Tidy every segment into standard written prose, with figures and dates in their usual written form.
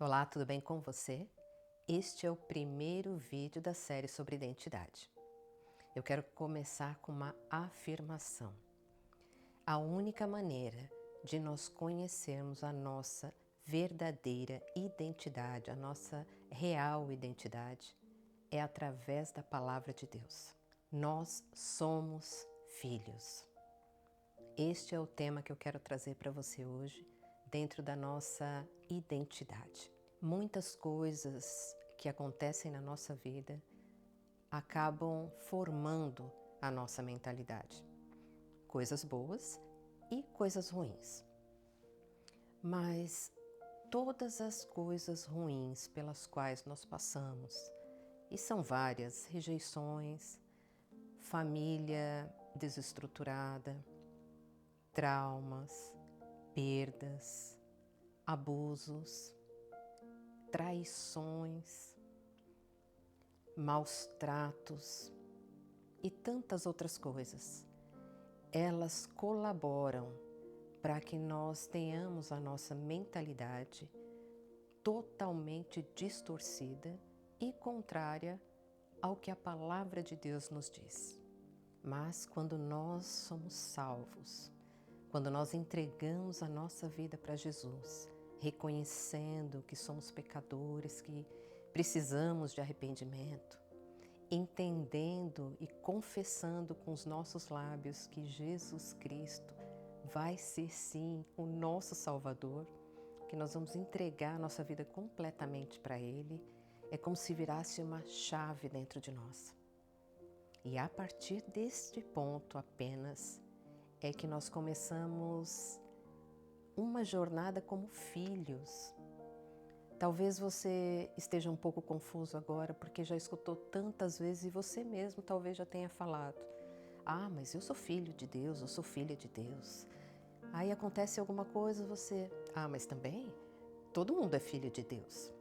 Olá, tudo bem com você? Este é o primeiro vídeo da série sobre identidade. Eu quero começar com uma afirmação. A única maneira de nós conhecermos a nossa verdadeira identidade, a nossa real identidade, é através da palavra de Deus. Nós somos filhos. Este é o tema que eu quero trazer para você hoje, dentro da nossa identidade. Muitas coisas que acontecem na nossa vida acabam formando a nossa mentalidade. Coisas boas e coisas ruins. Mas todas as coisas ruins pelas quais nós passamos, e são várias, rejeições, família desestruturada, traumas, perdas, abusos, traições, maus tratos e tantas outras coisas. Elas colaboram para que nós tenhamos a nossa mentalidade totalmente distorcida e contrária ao que a palavra de Deus nos diz. Mas quando nós somos salvos, quando nós entregamos a nossa vida para Jesus, reconhecendo que somos pecadores, que precisamos de arrependimento, entendendo e confessando com os nossos lábios que Jesus Cristo vai ser sim o nosso Salvador, que nós vamos entregar a nossa vida completamente para Ele, é como se virasse uma chave dentro de nós. E a partir deste ponto apenas é que nós começamos uma jornada como filhos. Talvez você esteja um pouco confuso agora, porque já escutou tantas vezes e você mesmo talvez já tenha falado: ah, mas eu sou filho de Deus, eu sou filha de Deus. Aí acontece alguma coisa, você: ah, mas também todo mundo é filho de Deus.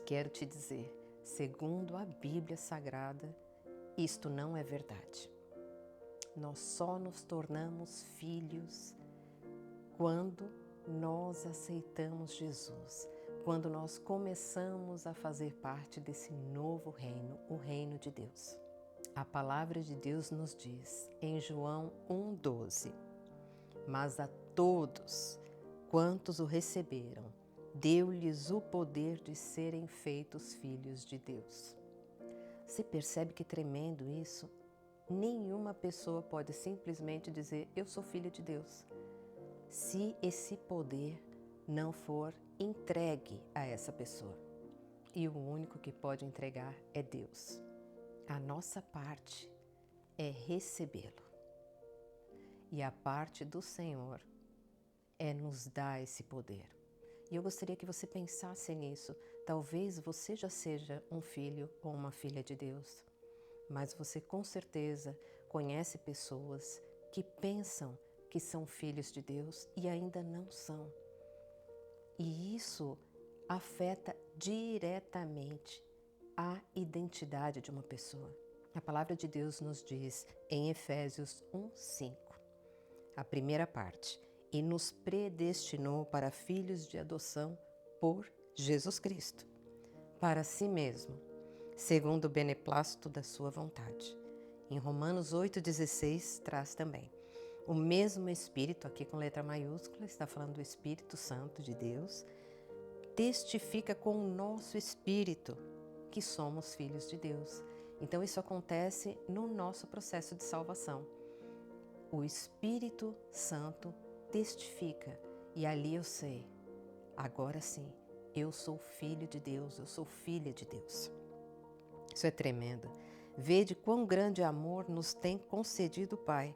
Quero te dizer, segundo a Bíblia Sagrada, isto não é verdade. Nós só nos tornamos filhos quando nós aceitamos Jesus, quando nós começamos a fazer parte desse novo reino, o reino de Deus. A palavra de Deus nos diz em João 1,12: mas a todos quantos o receberam, deu-lhes o poder de serem feitos filhos de Deus. Você percebe que tremendo isso? Nenhuma pessoa pode simplesmente dizer: eu sou filho de Deus, se esse poder não for entregue a essa pessoa. E o único que pode entregar é Deus. A nossa parte é recebê-lo. E a parte do Senhor é nos dar esse poder. E eu gostaria que você pensasse nisso. Talvez você já seja um filho ou uma filha de Deus, mas você com certeza conhece pessoas que pensam que são filhos de Deus e ainda não são. E isso afeta diretamente a identidade de uma pessoa. A palavra de Deus nos diz em Efésios 1:5, a primeira parte: e nos predestinou para filhos de adoção por Jesus Cristo, para si mesmo, segundo o beneplácito da sua vontade. Em Romanos 8,16 traz também: o mesmo Espírito, aqui com letra maiúscula, está falando do Espírito Santo de Deus, testifica com o nosso espírito que somos filhos de Deus. Então isso acontece no nosso processo de salvação. O Espírito Santo testifica e ali eu sei, agora sim, eu sou filho de Deus, eu sou filha de Deus. Isso é tremendo. Vede quão grande amor nos tem concedido o Pai,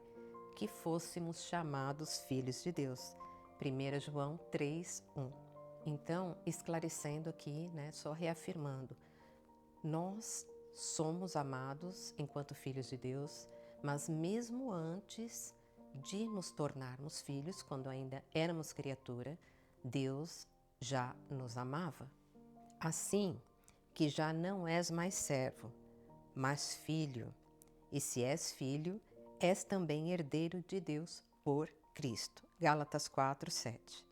que fôssemos chamados filhos de Deus. 1 João 3:1. Então, esclarecendo aqui, só reafirmando, nós somos amados enquanto filhos de Deus, mas mesmo antes de nos tornarmos filhos, quando ainda éramos criatura, Deus já nos amava. Assim que já não és mais servo, mas filho, e se és filho, és também herdeiro de Deus por Cristo. Gálatas 4:7.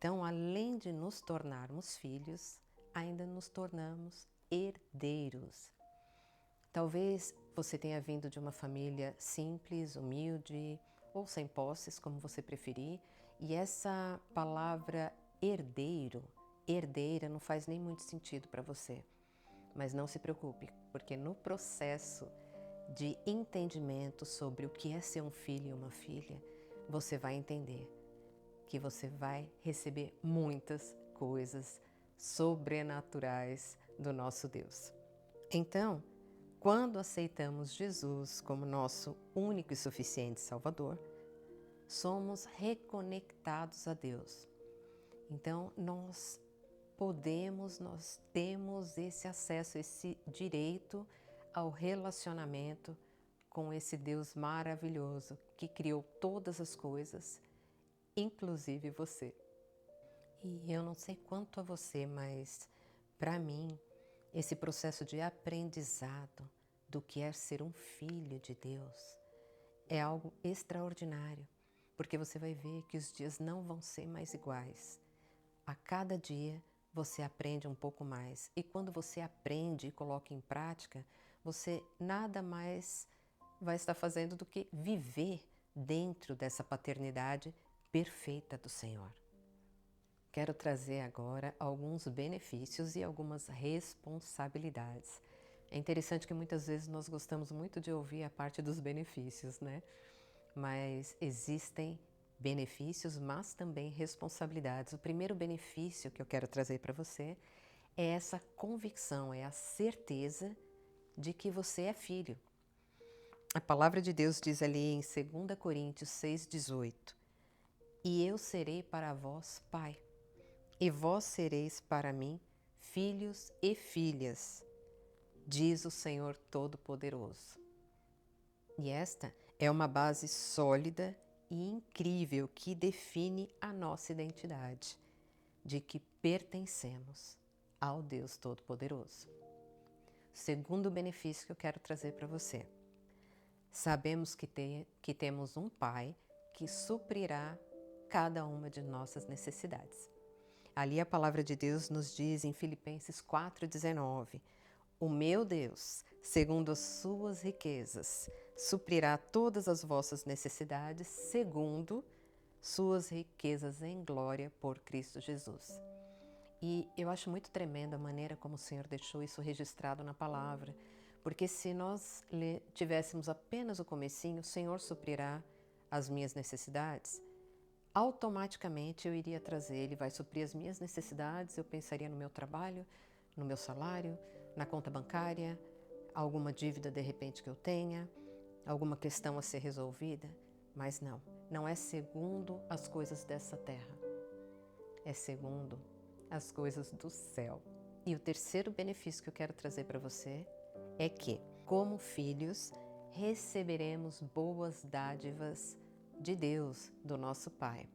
Então, além de nos tornarmos filhos, ainda nos tornamos herdeiros. Talvez você tenha vindo de uma família simples, humilde ou sem posses, como você preferir, e essa palavra herdeiro, herdeira, não faz nem muito sentido para você. Mas não se preocupe, porque no processo de entendimento sobre o que é ser um filho e uma filha, você vai entender que você vai receber muitas coisas sobrenaturais do nosso Deus. Então, quando aceitamos Jesus como nosso único e suficiente Salvador, somos reconectados a Deus. Então, nós temos esse acesso, esse direito ao relacionamento com esse Deus maravilhoso que criou todas as coisas, inclusive você. E eu não sei quanto a você, mas para mim, esse processo de aprendizado do que é ser um filho de Deus é algo extraordinário, porque você vai ver que os dias não vão ser mais iguais. A cada dia você aprende um pouco mais, e quando você aprende e coloca em prática, você nada mais vai estar fazendo do que viver dentro dessa paternidade perfeita do Senhor. Quero trazer agora alguns benefícios e algumas responsabilidades. É interessante que muitas vezes nós gostamos muito de ouvir a parte dos benefícios, né? Mas existem benefícios, mas também responsabilidades. O primeiro benefício que eu quero trazer para você é essa convicção, é a certeza de que você é filho. A palavra de Deus diz ali em 2 Coríntios 6,18: E eu serei para vós pai, e vós sereis para mim filhos e filhas, diz o Senhor Todo-Poderoso. E esta é uma base sólida e incrível que define a nossa identidade, de que pertencemos ao Deus Todo-Poderoso. Segundo benefício que eu quero trazer para você: sabemos que temos um Pai que suprirá cada uma de nossas necessidades. Ali a palavra de Deus nos diz em Filipenses 4,19: O meu Deus, segundo as suas riquezas, suprirá todas as vossas necessidades, segundo suas riquezas em glória por Cristo Jesus. E eu acho muito tremenda a maneira como o Senhor deixou isso registrado na palavra, porque se nós tivéssemos apenas o comecinho, o Senhor suprirá as minhas necessidades, automaticamente eu iria trazer, Ele vai suprir as minhas necessidades, eu pensaria no meu trabalho, no meu salário, na conta bancária, alguma dívida de repente que eu tenha, alguma questão a ser resolvida, mas não é segundo as coisas dessa terra, é segundo as coisas do céu. E o terceiro benefício que eu quero trazer para você é que, como filhos, receberemos boas dádivas de Deus, do nosso Pai.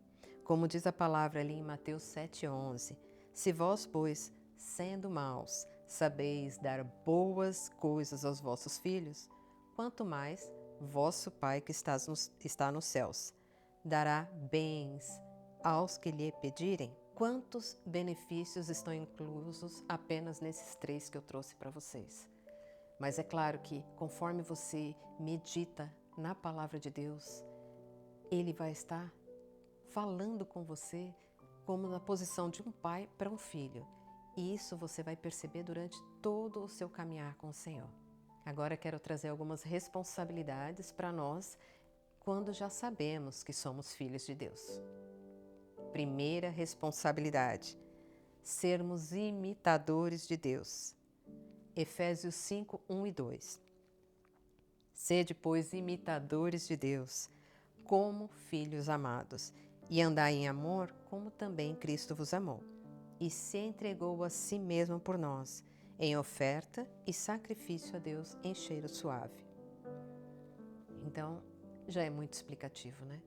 Como diz a palavra ali em Mateus 7,11: Se vós, pois, sendo maus, sabeis dar boas coisas aos vossos filhos, quanto mais vosso Pai que está nos céus dará bens aos que lhe pedirem. Quantos benefícios estão inclusos apenas nesses 3 que eu trouxe para vocês? Mas é claro que conforme você medita na palavra de Deus, Ele vai estar falando com você como na posição de um pai para um filho. E isso você vai perceber durante todo o seu caminhar com o Senhor. Agora quero trazer algumas responsabilidades para nós quando já sabemos que somos filhos de Deus. Primeira responsabilidade: sermos imitadores de Deus. Efésios 5:1 e 2. Sede, pois, imitadores de Deus, como filhos amados, e andai em amor, como também Cristo vos amou, e se entregou a si mesmo por nós, em oferta e sacrifício a Deus em cheiro suave. Então, já é muito explicativo, né?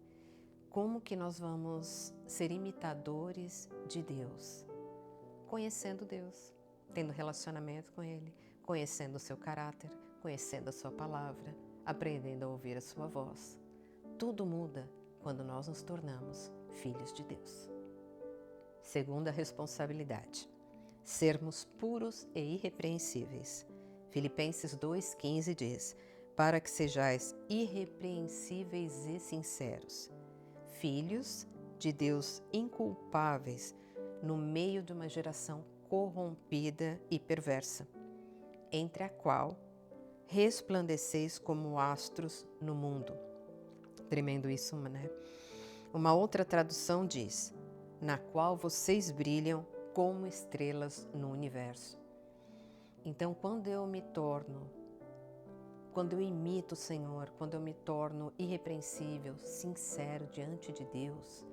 Como que nós vamos ser imitadores de Deus? Conhecendo Deus, tendo relacionamento com Ele, conhecendo o seu caráter, conhecendo a sua palavra, aprendendo a ouvir a sua voz. Tudo muda quando nós nos tornamos filhos de Deus. Segunda responsabilidade: sermos puros e irrepreensíveis. Filipenses 2,15 diz: para que sejais irrepreensíveis e sinceros, filhos de Deus inculpáveis no meio de uma geração corrompida e perversa, entre a qual resplandeceis como astros no mundo. Tremendo isso, né? Uma outra tradução diz: na qual vocês brilham como estrelas no universo. Então, quando eu imito o Senhor, quando eu me torno irrepreensível, sincero diante de Deus,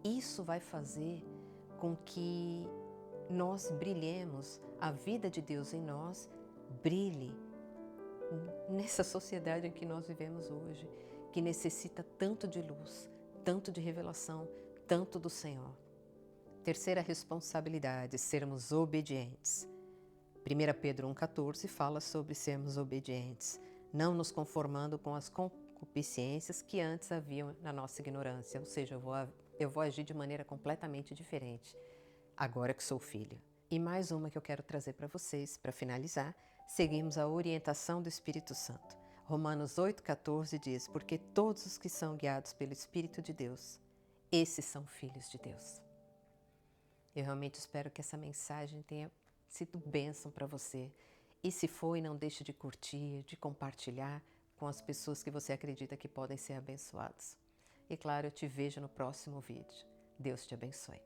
isso vai fazer com que nós brilhemos, a vida de Deus em nós brilhe nessa sociedade em que nós vivemos hoje, que necessita tanto de luz, tanto de revelação, tanto do Senhor. Terceira responsabilidade: sermos obedientes. 1 Pedro 1,14 fala sobre sermos obedientes, não nos conformando com as concupiscências que antes haviam na nossa ignorância, ou seja, eu vou agir de maneira completamente diferente, agora que sou filho. E mais uma que eu quero trazer para vocês, para finalizar: seguimos a orientação do Espírito Santo. Romanos 8,14 diz: porque todos os que são guiados pelo Espírito de Deus, esses são filhos de Deus. Eu realmente espero que essa mensagem tenha sido bênção para você. E se foi, não deixe de curtir, de compartilhar com as pessoas que você acredita que podem ser abençoadas. E claro, eu te vejo no próximo vídeo. Deus te abençoe.